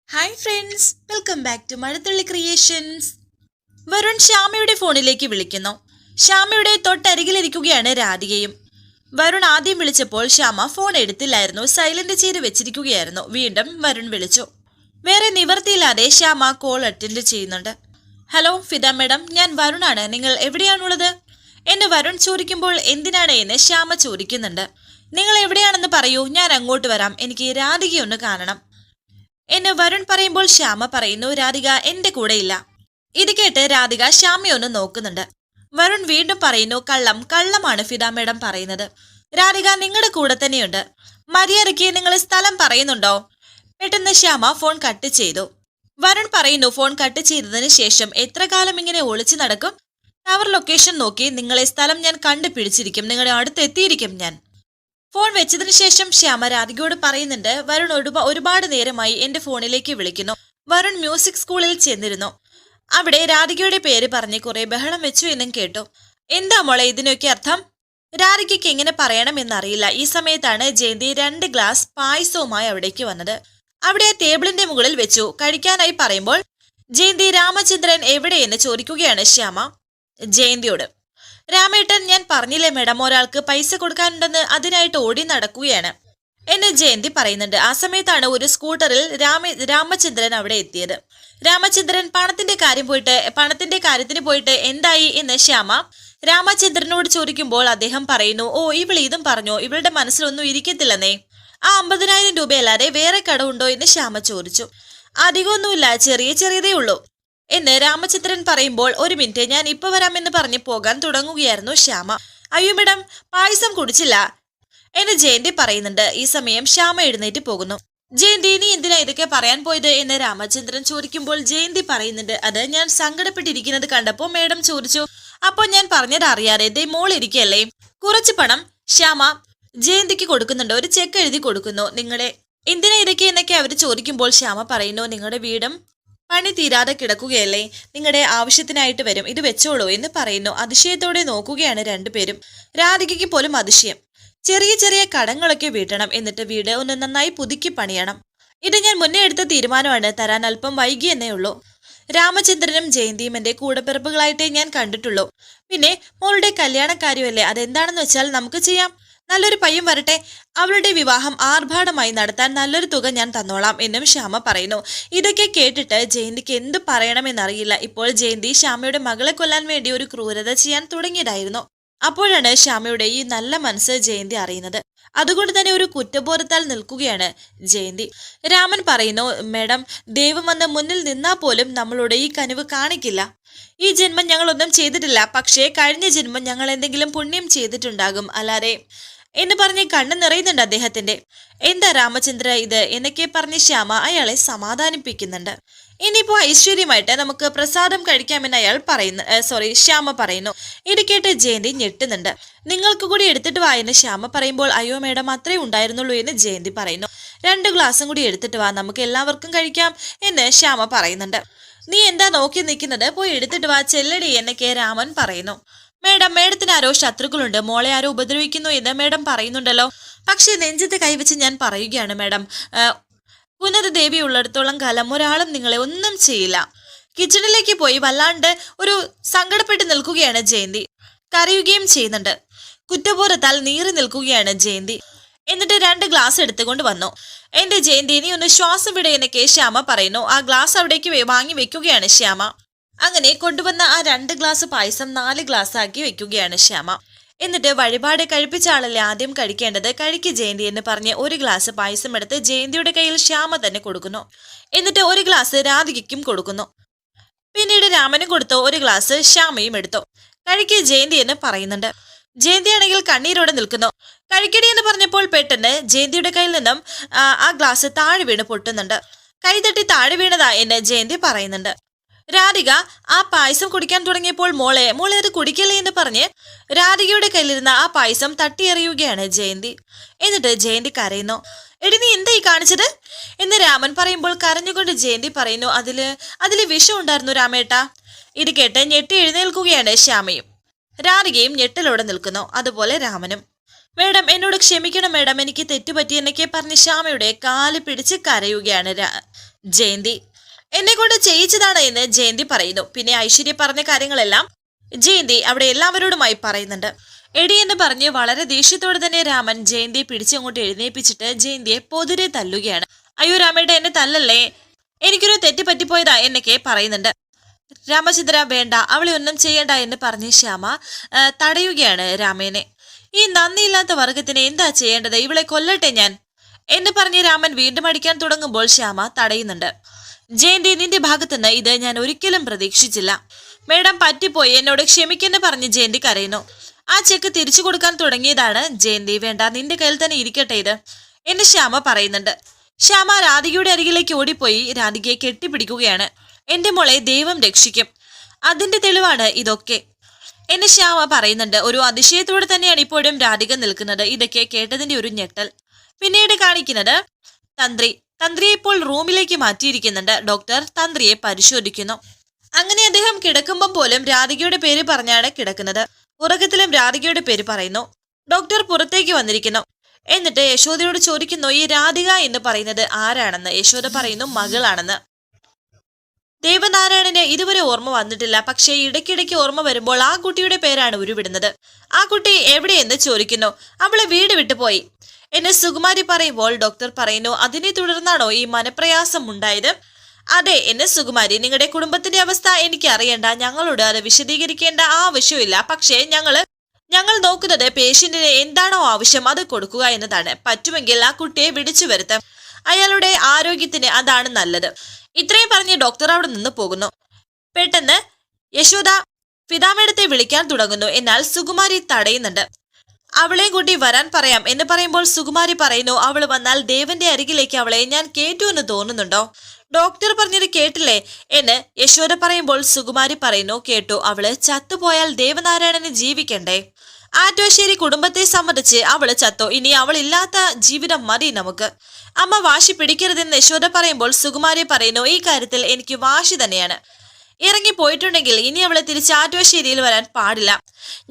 Hi friends, welcome back to Mazhathulli creations. Varun ശ്യാമയുടെ ഫോണിലേക്ക് വിളിക്കുന്നു. ശ്യാമയുടെ തൊട്ടരികിലിരിക്കുകയാണ് രാധികയും. വരുൺ ആദ്യം വിളിച്ചപ്പോൾ ശ്യാമ ഫോൺ എടുത്തില്ലായിരുന്നു, സൈലന്റ് ചെയ്ത് വെച്ചിരിക്കുകയായിരുന്നു. വീണ്ടും വരുൺ വിളിച്ചു. വേറെ നിവർത്തിയില്ലാതെ ശ്യാമ കോൾ അറ്റൻഡ് ചെയ്യുന്നുണ്ട്. ഹലോ ഫിദ മേഡം, ഞാൻ വരുണാണ്. നിങ്ങൾ എവിടെയാണുള്ളത് എന്ന് വരുൺ ചോദിക്കുമ്പോൾ എന്തിനാണ് എന്ന് ശ്യാമ ചോദിക്കുന്നുണ്ട്. നിങ്ങൾ എവിടെയാണെന്ന് പറയൂ, ഞാൻ അങ്ങോട്ട് വരാം. എനിക്ക് രാധികയൊന്ന് കാണണം എന്ന് വരുൺ പറയുമ്പോൾ ശ്യാമ പറയുന്നു, രാധിക എന്റെ കൂടെ ഇല്ല. ഇത് കേട്ട് രാധിക ശ്യാമയൊന്ന് നോക്കുന്നുണ്ട്. വരുൺ വീണ്ടും പറയുന്നു, കള്ളം കള്ളമാണ് ഫിദ മേഡം പറയുന്നത്. രാധിക നിങ്ങളുടെ കൂടെ തന്നെയുണ്ട്. മര്യാദയ്ക്ക് നിങ്ങൾ സ്ഥലം പറയുന്നുണ്ടോ? പെട്ടെന്ന് ശ്യാമ ഫോൺ കട്ട് ചെയ്തു. വരുൺ പറയുന്നു, ഫോൺ കട്ട് ചെയ്തതിന് ശേഷം എത്ര കാലം ഇങ്ങനെ ഒളിച്ചു നടക്കും? ടവർ ലൊക്കേഷൻ നോക്കി നിങ്ങളെ സ്ഥലം ഞാൻ കണ്ടുപിടിച്ചിരിക്കും, നിങ്ങളുടെ അടുത്ത് എത്തിയിരിക്കും ഞാൻ. ഫോൺ വെച്ചതിന് ശേഷം ശ്യാമ രാധികയോട് പറയുന്നുണ്ട്, വരുൺ ഒരുപാട് നേരമായി എന്റെ ഫോണിലേക്ക് വിളിക്കുന്നു. വരുൺ മ്യൂസിക് സ്കൂളിൽ ചെന്നിരുന്നു. അവിടെ രാധികയുടെ പേര് പറഞ്ഞ് കുറെ ബഹളം വെച്ചു എന്നും കേട്ടു. എന്താ മോളെ ഇതിനൊക്കെ അർത്ഥം? രാധികയ്ക്ക് എങ്ങനെ പറയണമെന്നറിയില്ല. ഈ സമയത്താണ് ജയന്തി 2 ഗ്ലാസ് പായസവുമായി അവിടേക്ക് വന്നത്. അവിടെ ടേബിളിന്റെ മുകളിൽ വെച്ചു കഴിക്കാനായി പറയുമ്പോൾ ജയന്തി രാമചന്ദ്രൻ എവിടെയെന്ന് ചോദിക്കുകയാണ് ശ്യാമ ജയന്തിയോട്. രാമേട്ടൻ, ഞാൻ പറഞ്ഞില്ലേ മേഡം, ഒരാൾക്ക് പൈസ കൊടുക്കാനുണ്ടെന്ന്, അതിനായിട്ട് ഓടി നടക്കുകയാണ് എന്ന് ജയന്തി പറയുന്നുണ്ട്. ആ സമയത്താണ് ഒരു സ്കൂട്ടറിൽ രാമചന്ദ്രൻ അവിടെ എത്തിയത്. രാമചന്ദ്രൻ പണത്തിന്റെ കാര്യത്തിന് പോയിട്ട് എന്തായി എന്ന് ശ്യാമ രാമചന്ദ്രനോട് ചോദിക്കുമ്പോൾ അദ്ദേഹം പറയുന്നു, ഓ ഇവൾ ഇതും പറഞ്ഞോ, ഇവളുടെ മനസ്സിലൊന്നും ഇരിക്കത്തില്ലെന്നേ. ആ 50,000 രൂപയല്ലാതെ വേറെ കടമുണ്ടോ എന്ന് ശ്യാമ ചോദിച്ചു. അധികമൊന്നുമില്ല, ചെറിയതേ ഉള്ളൂ എന്ന് രാമചന്ദ്രൻ പറയുമ്പോൾ, ഒരു മിനിറ്റ്, ഞാൻ ഇപ്പൊ വരാമെന്ന് പറഞ്ഞ് പോകാൻ തുടങ്ങുകയായിരുന്നു ശ്യാമ. അയ്യോ മേഡം, പായസം കുടിച്ചില്ല എന്ന് ജയന്തി പറയുന്നുണ്ട്. ഈ സമയം ശ്യാമ എഴുന്നേറ്റ് പോകുന്നു. ജയന്തി, നീ എന്തിനാ ഇതൊക്കെ പറയാൻ പോയത് എന്ന് രാമചന്ദ്രൻ ചോദിക്കുമ്പോൾ ജയന്തി പറയുന്നുണ്ട്, അത് ഞാൻ സങ്കടപ്പെട്ടിരിക്കുന്നത് കണ്ടപ്പോ മേഡം ചോദിച്ചു, അപ്പൊ ഞാൻ പറഞ്ഞത് അറിയാതെ ദേ മോൾ ഇരിക്കല്ലേ. കുറച്ച് പണം ശ്യാമ ജയന്തിക്ക് കൊടുക്കുന്നുണ്ട്. ഒരു ചെക്ക് എഴുതി കൊടുക്കുന്നു. നിങ്ങളെ എന്തിനാ ഇതൊക്കെ എന്നൊക്കെ അവർ ചോദിക്കുമ്പോൾ ശ്യാമ പറയുന്നു, നിങ്ങളുടെ വീടും പണി തീരാതെ കിടക്കുകയല്ലേ, നിങ്ങളുടെ ആവശ്യത്തിനായിട്ട് വരും, ഇത് വെച്ചോളൂ എന്ന് പറയുന്നു. അതിശയത്തോടെ നോക്കുകയാണ് രണ്ടുപേരും. രാധികയ്ക്ക് പോലും അതിശയം. ചെറിയ കടങ്ങളൊക്കെ വീട്ടണം, എന്നിട്ട് വീട് ഒന്ന് നന്നായി പുതുക്കി പണിയണം. ഇത് ഞാൻ മുന്നേ എടുത്ത തീരുമാനമാണ്, തരാൻ അല്പം വൈകി എന്നേ ഉള്ളൂ. രാമചന്ദ്രനും ജയന്തിയും എന്റെ കൂടപ്പിറപ്പുകളായിട്ടേ ഞാൻ കണ്ടിട്ടുള്ളൂ. പിന്നെ മോളുടെ കല്യാണക്കാര്യമല്ലേ, അതെന്താണെന്ന് വെച്ചാൽ നമുക്ക് ചെയ്യാം. നല്ലൊരു പയ്യൻ വരട്ടെ, അവളുടെ വിവാഹം ആർഭാടമായി നടത്താൻ നല്ലൊരു തുക ഞാൻ തന്നോളാം എന്നും ശ്യാമ പറയുന്നു. ഇതൊക്കെ കേട്ടിട്ട് ജയന്തിക്ക് എന്തു പറയണമെന്നറിയില്ല. ഇപ്പോൾ ജയന്തി ശ്യാമയുടെ മകളെ കൊല്ലാൻ വേണ്ടി ഒരു ക്രൂരത ചെയ്യാൻ തുടങ്ങിയതായിരുന്നു. അപ്പോഴാണ് ശ്യാമയുടെ ഈ നല്ല മനസ്സ് ജയന്തി അറിയുന്നത്. അതുകൊണ്ട് തന്നെ ഒരു കുറ്റബോധത്താൽ നിൽക്കുകയാണ് ജയന്തി. രാമൻ പറയുന്നു, മേഡം, ദൈവം വന്ന് മുന്നിൽ നിന്നാ പോലും നമ്മളോട് ഈ കനിവ് കാണിക്കില്ല. ഈ ജന്മം ഞങ്ങളൊന്നും ചെയ്തിട്ടില്ല, പക്ഷേ കഴിഞ്ഞ ജന്മം ഞങ്ങൾ എന്തെങ്കിലും പുണ്യം ചെയ്തിട്ടുണ്ടാകും, അല്ലാതെ എന്ന് പറഞ്ഞ് കണ്ണു നിറയുന്നുണ്ട് അദ്ദേഹത്തിന്റെ. എന്താ രാമചന്ദ്ര ഇത് എന്നൊക്കെ പറഞ്ഞ് ശ്യാമ അയാളെ സമാധാനിപ്പിക്കുന്നുണ്ട്. ഇനിയിപ്പോ ഐശ്വര്യമായിട്ട് നമുക്ക് പ്രസാദം കഴിക്കാമെന്ന് ശ്യാമ പറയുന്നു. ഇത് കേട്ട് ജയന്തി ഞെട്ടുന്നുണ്ട്. നിങ്ങൾക്ക് കൂടി എടുത്തിട്ട് വാ എന്ന് ശ്യാമ പറയുമ്പോൾ, അയ്യോ മേഡം, അത്രേ ഉണ്ടായിരുന്നുള്ളൂ എന്ന് ജയന്തി പറയുന്നു. 2 ഗ്ലാസും കൂടി എടുത്തിട്ട് വാ, നമുക്ക് എല്ലാവർക്കും കഴിക്കാം എന്ന് ശ്യാമ പറയുന്നുണ്ട്. നീ എന്താ നോക്കി നിൽക്കുന്നത്, പോയി എടുത്തിട്ട് വാ, ചെല്ലടി എന്നൊക്കെ രാമൻ പറയുന്നു. മേഡത്തിന് ആരോ ശത്രുക്കളുണ്ട്, മോളെ ആരോ ഉപദ്രവിക്കുന്നു എന്ന് മേഡം പറയുന്നുണ്ടല്ലോ. പക്ഷെ നെഞ്ചത്ത് കൈവച്ച് ഞാൻ പറയുകയാണ് മേഡം, പുനരുദേവി ഉള്ളിടത്തോളം കാലം ഒരാളും നിങ്ങളെ ഒന്നും ചെയ്യില്ല. കിച്ചണിലേക്ക് പോയി വല്ലാണ്ട് ഒരു സങ്കടപ്പെട്ട് നിൽക്കുകയാണ് ജയന്തി. കരയുകയും ചെയ്യുന്നുണ്ട്. കുറ്റബോധത്താൽ നീറി നിൽക്കുകയാണ് ജയന്തി. എന്നിട്ട് 2 ഗ്ലാസ് എടുത്തുകൊണ്ട് വന്നു. എന്റെ ജയന്തി, ഇനി ഒന്ന് ശ്വാസം വിടയെന്നൊക്കെ ശ്യാമ പറയുന്നു. ആ ഗ്ലാസ് അവിടേക്ക് വാങ്ങി വെക്കുകയാണ് ശ്യാമ. അങ്ങനെ കൊണ്ടുവന്ന ആ 2 ഗ്ലാസ് പായസം 4 ഗ്ലാസ് ആക്കി വെക്കുകയാണ് ശ്യാമ. എന്നിട്ട് വഴിപാട് കഴിപ്പിച്ച ആളല്ലേ ആദ്യം കഴിക്കേണ്ടത്, കഴിക്ക് ജയന്തി എന്ന് പറഞ്ഞ് 1 ഗ്ലാസ് പായസം എടുത്ത് ജയന്തിയുടെ കയ്യിൽ ശ്യാമ തന്നെ കൊടുക്കുന്നു. എന്നിട്ട് 1 ഗ്ലാസ് രാധികയ്ക്കും കൊടുക്കുന്നു. പിന്നീട് രാമനും കൊടുത്തു, 1 ഗ്ലാസ് ശ്യാമയും എടുത്തു. കഴിക്ക് ജയന്തി എന്ന് പറയുന്നുണ്ട്. ജയന്തി ആണെങ്കിൽ കണ്ണീരോടെ നിൽക്കുന്നു. കഴിക്കടി എന്ന് പറഞ്ഞപ്പോൾ പെട്ടെന്ന് ജയന്തിയുടെ കയ്യിൽ നിന്നും ആ ഗ്ലാസ് താഴെ വീണ് പൊട്ടുന്നുണ്ട്. കൈതട്ടി താഴെ വീണതാ എന്ന് ജയന്തി പറയുന്നുണ്ട്. രാധിക ആ പായസം കുടിക്കാൻ തുടങ്ങിയപ്പോൾ മോളെ അത് കുടിക്കല്ലേ എന്ന് പറഞ്ഞ് രാധികയുടെ കയ്യിലിരുന്ന ആ പായസം തട്ടിയെറിയുകയാണ് ജയന്തി. എന്നിട്ട് ജയന്തി കരയുന്നു. എടി നീ എന്തായി കാണിച്ചത് എന്ന് രാമൻ പറയുമ്പോൾ കരഞ്ഞുകൊണ്ട് ജയന്തി പറയുന്നു, അതില് വിഷം ഉണ്ടായിരുന്നു രാമേട്ടാ. ഇത് കേട്ട് ഞെട്ടി എഴുന്നേൽക്കുകയാണ് ശ്യാമയും. രാധികയും ഞെട്ടലോടെ നിൽക്കുന്നു, അതുപോലെ രാമനും. മേഡം, എന്നോട് ക്ഷമിക്കണം മേഡം, എനിക്ക് തെറ്റുപറ്റി എന്നൊക്കെ പറഞ്ഞ് ശ്യാമയുടെ കാല് പിടിച്ച് കരയുകയാണ് ജയന്തി എന്നെ കൊണ്ട് ചെയ്യിച്ചതാണ് എന്ന് ജയന്തി പറയുന്നു. പിന്നെ ഐശ്വര്യ പറഞ്ഞ കാര്യങ്ങളെല്ലാം ജയന്തി അവിടെ എല്ലാവരോടുമായി പറയുന്നുണ്ട്. എടി എന്ന് പറഞ്ഞ് വളരെ ദേഷ്യത്തോടെ തന്നെ രാമൻ ജയന്തിയെ പിടിച്ചങ്ങോട്ട് എഴുന്നേപ്പിച്ചിട്ട് ജയന്തിയെ പൊതിരെ തല്ലുകയാണ്. അയ്യോ രാമേട്ട, എന്നെ തല്ലല്ലേ, എനിക്കൊരു തെറ്റ് പറ്റിപ്പോയതാ എന്നൊക്കെ പറയുന്നുണ്ട്. രാമചന്ദ്ര വേണ്ട, അവളെ ഒന്നും ചെയ്യണ്ട എന്ന് പറഞ്ഞ് ശ്യാമ തടയുകയാണ് രാമേനെ. ഈ നന്ദിയില്ലാത്ത വർഗത്തിന് എന്താ ചെയ്യേണ്ടത്, ഇവളെ കൊല്ലട്ടെ ഞാൻ എന്ന് പറഞ്ഞ് രാമൻ വീണ്ടും അടിക്കാൻ തുടങ്ങുമ്പോൾ ശ്യാമ തടയുന്നുണ്ട്. ജയന്തി, നിന്റെ ഭാഗത്തുനിന്ന് ഇത് ഞാൻ ഒരിക്കലും പ്രതീക്ഷിച്ചില്ല. മേഡം പറ്റിപ്പോയി, എന്നോട് ക്ഷമിക്കെന്ന് പറഞ്ഞ് ജയന്തി കരയുന്നു. ആ ചെക്ക് തിരിച്ചു കൊടുക്കാൻ തുടങ്ങിയതാണ് ജയന്തി. വേണ്ട, നിന്റെ കയ്യിൽ തന്നെ ഇരിക്കട്ടെ ഇത് എന്ന് ശ്യാമ പറയുന്നുണ്ട്. ശ്യാമ രാധികയുടെ അരികിലേക്ക് ഓടിപ്പോയി രാധികയെ കെട്ടിപ്പിടിക്കുകയാണ്. എന്റെ മോളെ ദൈവം രക്ഷിക്കും, അതിന്റെ തെളിവാണ് ഇതൊക്കെ എന്ന് ശ്യാമ പറയുന്നുണ്ട്. ഒരു അതിശയത്തോടെ തന്നെയാണ് ഇപ്പോഴും രാധിക നിൽക്കുന്നത്. ഇതൊക്കെ കേട്ടതിന്റെ ഒരു ഞെട്ടൽ. പിന്നീട് കാണിക്കുന്നത് തന്ത്രിയെ ഇപ്പോൾ റൂമിലേക്ക് മാറ്റിയിരിക്കുന്നുണ്ട്. ഡോക്ടർ തന്ത്രിയെ പരിശോധിക്കുന്നു. അങ്ങനെ അദ്ദേഹം കിടക്കുമ്പോൾ പോലും രാധികയുടെ പേര് പറഞ്ഞാണ് കിടക്കുന്നത്. ഉറക്കത്തിലും രാധികയുടെ പേര് പറയുന്നു. ഡോക്ടർ പുറത്തേക്ക് വന്നിരിക്കുന്നു. എന്നിട്ട് യശോദയോട് ചോദിക്കുന്നു, ഈ രാധിക എന്ന് പറയുന്നത് ആരാണെന്ന്. യശോദ പറയുന്നു, മകളാണെന്ന്. ദേവനാരായണന് ഇതുവരെ ഓർമ്മ വന്നിട്ടില്ല. പക്ഷേ ഇടയ്ക്കിടയ്ക്ക് ഓർമ്മ വരുമ്പോൾ ആ കുട്ടിയുടെ പേരാണ് ഉരുവിടുന്നത്. ആ കുട്ടി എവിടെയെന്ന് ചോദിക്കുന്നു. അവളെ വീട് വിട്ടുപോയി എന്ന് സുകുമാരി പറയുമ്പോൾ ഡോക്ടർ പറയുന്നു, അതിനെ തുടർന്നാണോ ഈ മനപ്രയാസം ഉണ്ടായത്? അതെ എന്ന് സുകുമാരി. നിങ്ങളുടെ കുടുംബത്തിന്റെ അവസ്ഥ എനിക്ക് അറിയണ്ട, ഞങ്ങളോട് അത് വിശദീകരിക്കേണ്ട ആവശ്യമില്ല. പക്ഷേ ഞങ്ങൾ നോക്കുന്നത് പേഷ്യന്റിന് എന്താണോ ആവശ്യം അത് കൊടുക്കുക എന്നതാണ്. പറ്റുമെങ്കിൽ ആ കുട്ടിയെ വിളിച്ചു വരുത്താം, അയാളുടെ ആരോഗ്യത്തിന് അതാണ് നല്ലത്. ഇത്രയും പറഞ്ഞ് ഡോക്ടർ അവിടെ നിന്ന് പോകുന്നു. പെട്ടെന്ന് യശോദ പിതാമേടത്തെ വിളിക്കാൻ തുടങ്ങുന്നു. എന്നാൽ സുകുമാരി തടയുന്നുണ്ട്. അവളെ കൂട്ടി വരാൻ പറയാം എന്ന് പറയുമ്പോൾ സുകുമാരി പറയുന്നു, അവൾ വന്നാൽ ദേവന്റെ അരികിലേക്ക് അവളെ ഞാൻ കേട്ടു എന്ന് തോന്നുന്നുണ്ടോ? ഡോക്ടർ പറഞ്ഞത് കേട്ടില്ലേ എന്ന് യശോദ പറയുമ്പോൾ സുകുമാരി പറയുന്നു, കേട്ടു. അവള് ചത്തുപോയാൽ ദേവനാരായണന് ജീവിക്കണ്ടേ? ആറ്റുശ്ശേരി കുടുംബത്തെ സംബന്ധിച്ച് അവള് ചത്തോ, ഇനി അവളില്ലാത്ത ജീവിതം മതി നമുക്ക്. അമ്മ വാശി പിടിക്കരുതെന്ന് യശോദ പറയുമ്പോൾ സുകുമാരി പറയുന്നു, ഈ കാര്യത്തിൽ എനിക്ക് വാശി തന്നെയാണ്. ഇറങ്ങി പോയിട്ടുണ്ടെങ്കിൽ ഇനി അവളെ തിരിച്ച് ആറ്റുശ്ശേരിയിൽ വരാൻ പാടില്ല.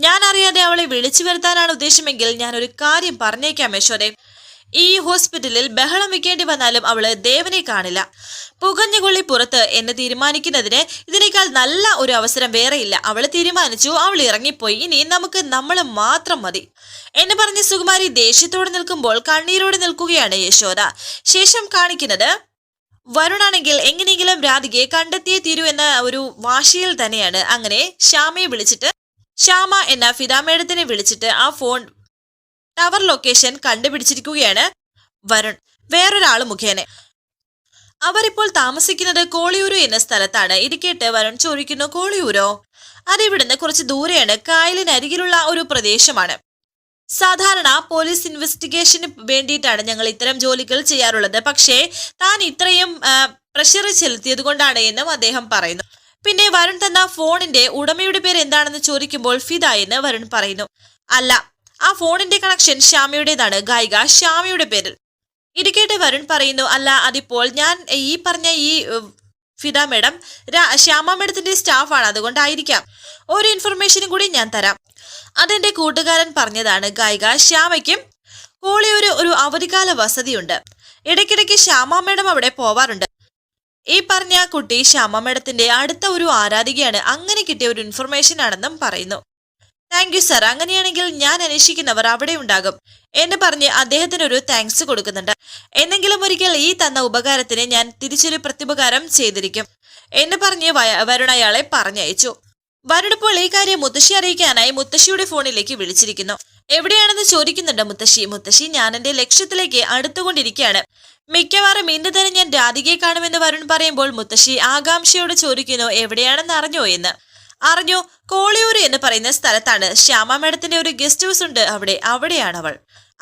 ഞാൻ അറിയാതെ അവളെ വിളിച്ചു വരുത്താനാണ് ഉദ്ദേശമെങ്കിൽ ഞാൻ ഒരു കാര്യം പറഞ്ഞേക്കാം യശോദേ, ഈ ഹോസ്പിറ്റലിൽ ബഹളം വെക്കേണ്ടി വന്നാലും അവള് ദേവനെ കാണില്ല. പുകഞ്ഞുകൊള്ളി പുറത്ത് എന്ന് തീരുമാനിക്കുന്നതിന് ഇതിനേക്കാൾ നല്ല ഒരു അവസരം വേറെയില്ല. അവള് തീരുമാനിച്ചു, അവൾ ഇറങ്ങിപ്പോയി, ഇനി നമുക്ക് നമ്മൾ മാത്രം മതി എന്ന് പറഞ്ഞ് സുകുമാരി ദേഷ്യത്തോടെ നിൽക്കുമ്പോൾ കണ്ണീരോടെ നിൽക്കുകയാണ് യശോദ. ശേഷം കാണിക്കുന്നത് വരുണാണെങ്കിൽ എങ്ങനെയെങ്കിലും രാധികയെ കണ്ടെത്തിയേ തീരൂ എന്ന ഒരു വാശിയിൽ തന്നെയാണ്. അങ്ങനെ ശ്യാമ എന്ന ഫിദാമേഡത്തിനെ വിളിച്ചിട്ട് ആ ഫോൺ ടവർ ലൊക്കേഷൻ കണ്ടുപിടിച്ചിരിക്കുകയാണ് വരുൺ, വേറൊരാള് മുഖേന. അവരിപ്പോൾ താമസിക്കുന്നത് കോളിയൂര് എന്ന സ്ഥലത്താണ്. ഇത് കേട്ട് വരുൺ ചോദിക്കുന്നു, കോളിയൂരോ? അതിവിടുന്ന് കുറച്ച് ദൂരെയാണ്, കായലിനരികിലുള്ള ഒരു പ്രദേശമാണ്. സാധാരണ പോലീസ് ഇൻവെസ്റ്റിഗേഷന് വേണ്ടിയിട്ടാണ് ഞങ്ങൾ ഇത്തരം ജോലികൾ ചെയ്യാറുള്ളത്. പക്ഷേ താൻ ഇത്രയും പ്രഷർ ചെലുത്തിയത് കൊണ്ടാണ് എന്നും അദ്ദേഹം പറയുന്നു. പിന്നെ വരുൺ തന്ന ഫോണിന്റെ ഉടമയുടെ പേര് എന്താണെന്ന് ചോദിക്കുമ്പോൾ ഫിദ എന്ന് വരുൺ പറയുന്നു. അല്ല, ആ ഫോണിന്റെ കണക്ഷൻ ശ്യാമയുടേതാണ്, ഗായിക ശ്യാമയുടെ പേരിൽ. ഇത് കേട്ട് വരുൺ പറയുന്നു, അല്ല അതിപ്പോൾ ഞാൻ ഈ പറഞ്ഞ ഈ ഫിദ മേഡം ശ്യാമ മേഡത്തിന്റെ സ്റ്റാഫാണ്, അതുകൊണ്ടായിരിക്കാം. ഒരു ഇൻഫർമേഷനും കൂടി ഞാൻ തരാം. അതെന്റെ കൂട്ടുകാരൻ പറഞ്ഞതാണ്. ഗായിക ശ്യാമയ്ക്കും കോളിയൂര് ഒരു അവധിക്കാല വസതിയുണ്ട്. ഇടയ്ക്കിടയ്ക്ക് ശ്യാമ മേഡം അവിടെ പോവാറുണ്ട്. ഈ പറഞ്ഞ കുട്ടി ശ്യാമ മേഡത്തിന്റെ അടുത്ത ഒരു ആരാധികയാണ്. അങ്ങനെ കിട്ടിയ ഒരു ഇൻഫർമേഷൻ ആണെന്നും പറയുന്നു. താങ്ക് യു സർ, അങ്ങനെയാണെങ്കിൽ ഞാൻ അന്വേഷിക്കുന്നവർ അവിടെ ഉണ്ടാകും എന്ന് പറഞ്ഞ് അദ്ദേഹത്തിന് ഒരു താങ്ക്സ് കൊടുക്കുന്നുണ്ട്. എന്നെങ്കിലും ഒരിക്കൽ ഈ തന്ന ഉപകാരത്തിന് ഞാൻ തിരിച്ചൊരു പ്രത്യുപകാരം ചെയ്തിരിക്കും എന്ന് പറഞ്ഞ് വരുൺ അയാളെ പറഞ്ഞയച്ചു. വരുണിപ്പോൾ ഈ കാര്യം മുത്തശ്ശി അറിയിക്കാനായി മുത്തശ്ശിയുടെ ഫോണിലേക്ക് വിളിച്ചിരിക്കുന്നു. എവിടെയാണെന്ന് ചോദിക്കുന്നുണ്ട് മുത്തശ്ശി ഞാൻ എന്റെ ലക്ഷ്യത്തിലേക്ക് അടുത്തുകൊണ്ടിരിക്കുകയാണ്. മിക്കവാറും ഇന്ന് തന്നെ ഞാൻ രാധികയെ കാണുമെന്ന് വരുൺ പറയുമ്പോൾ മുത്തശ്ശി ആകാംക്ഷയോട് ചോദിക്കുന്നു, എവിടെയാണെന്ന് അറിഞ്ഞോ എന്ന്. അറിഞ്ഞു, കോളിയൂര് എന്ന് പറയുന്ന സ്ഥലത്താണ്. ശ്യാമ മേഡത്തിന്റെ ഒരു ഗസ്റ്റ് ഹൗസ് ഉണ്ട്, അവിടെയാണ് അവൾ.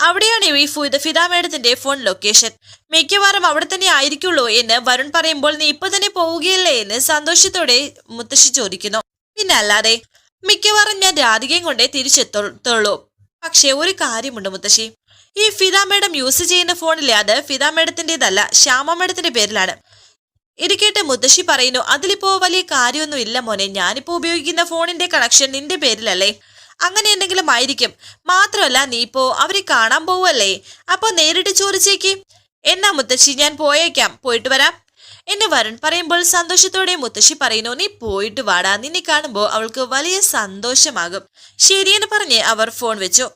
അവിടെയാണ് ഈ ഫിദ മേഡത്തിന്റെ ഫോൺ ലൊക്കേഷൻ. മിക്കവാറും അവിടെ തന്നെ ആയിരിക്കുള്ളൂ എന്ന് വരുൺ പറയുമ്പോൾ നീ ഇപ്പൊ തന്നെ പോവുകയല്ലേ എന്ന് സന്തോഷത്തോടെ മുത്തശ്ശി ചോദിക്കുന്നു. പിന്നെ അല്ലാതെ, മിക്കവാറും ഞാൻ രാധികയും കൊണ്ടേ തിരിച്ചെത്തുള്ളൂ. പക്ഷെ ഒരു കാര്യമുണ്ട് മുത്തശ്ശി, ഈ ഫിദ മേഡം യൂസ് ചെയ്യുന്ന ഫോണിലെ അത് ഫിദ മേഡത്തിന്റേതല്ല, ശ്യാമ മേഡത്തിന്റെ പേരിലാണ്. ഇത് കേട്ട് മുത്തശ്ശി പറയുന്നു, അതിലിപ്പോ വലിയ കാര്യമൊന്നും ഇല്ല മോനെ, ഞാനിപ്പോ ഉപയോഗിക്കുന്ന ഫോണിന്റെ കണക്ഷൻ നിന്റെ പേരിലല്ലേ, അങ്ങനെ എന്തെങ്കിലും ആയിരിക്കും. മാത്രമല്ല നീ ഇപ്പോ അവരെ കാണാൻ പോവല്ലേ, അപ്പൊ നേരിട്ട് ചോദിച്ചേക്ക്. എന്നാ മുത്തശ്ശി ഞാൻ പോയേക്കാം, പോയിട്ട് വരാം എന്ന് വരുൺ പറയുമ്പോൾ സന്തോഷത്തോടെ മുത്തശ്ശി പറയുന്നു, നീ പോയിട്ട് വാടാ, നിന്നെ കാണുമ്പോൾ അവൾക്ക് വലിയ സന്തോഷമാകും. ശരിയെന്ന് പറഞ്ഞ് അവർ ഫോൺ വെച്ചു.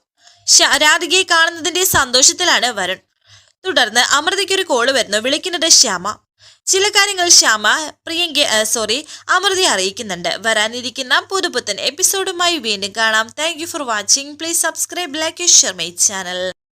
രാധികയെ കാണുന്നതിന്റെ സന്തോഷത്തിലാണ് വരുൺ. തുടർന്ന് അമൃതയ്ക്കൊരു കോള് വരുന്നു. വിളിക്കുന്നത് ശ്യാമ. ചില കാര്യങ്ങൾ ശ്യാമ അമൃതയെ അറിയിക്കുന്നുണ്ട്. വരാനിരിക്കുന്ന പുതുപുത്തൻ എപ്പിസോഡുമായി വീണ്ടും കാണാം. Thank you for watching. Please subscribe, like, share my channel.